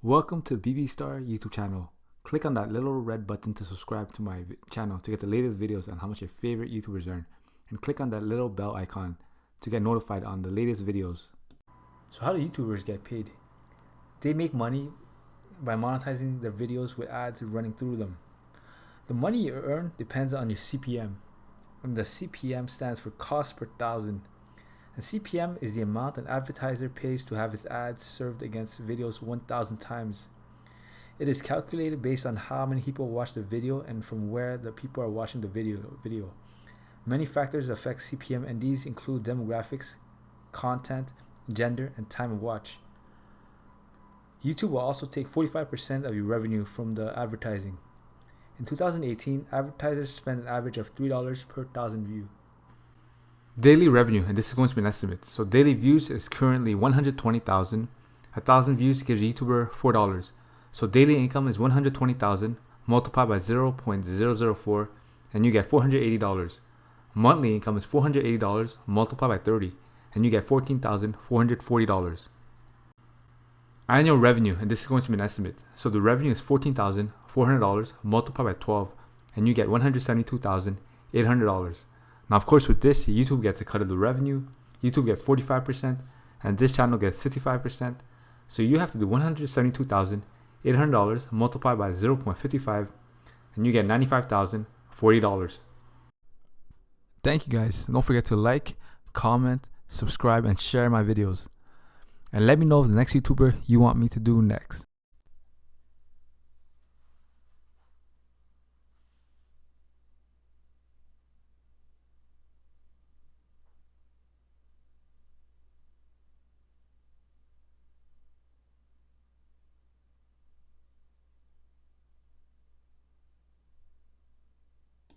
Welcome to BB Star YouTube channel. Click on that little red button to subscribe to my channel to get the latest videos on how much your favorite YouTubers earn. And click on that little bell icon to get notified on the latest videos. So how do YouTubers get paid? They make money by monetizing their videos with ads running through them. The money you earn depends on your CPM. And the CPM stands for cost per thousand. And CPM is the amount an advertiser pays to have his ads served against videos 1,000 times. It is calculated based on how many people watch the video and from where the people are watching the video. Many factors affect CPM, and these include demographics, content, gender, and time of watch. YouTube will also take 45% of your revenue from the advertising. In 2018, advertisers spent an average of $3 per thousand views. Daily revenue, and this is going to be an estimate. So daily views is currently 120,000. 1,000 views gives YouTuber $4. So daily income is 120,000 multiplied by 0.004, and you get $480. Monthly income is $480 multiplied by 30, and you get $14,440. Annual revenue, and this is going to be an estimate. So the revenue is $14,400 multiplied by 12, and you get $172,800. Now, of course, with this, YouTube gets a cut of the revenue. YouTube gets 45%, and this channel gets 55%. So you have to do $172,800 multiplied by 0.55, and you get $95,040. Thank you guys. Don't forget to like, comment, subscribe, and share my videos. And let me know the next YouTuber you want me to do next.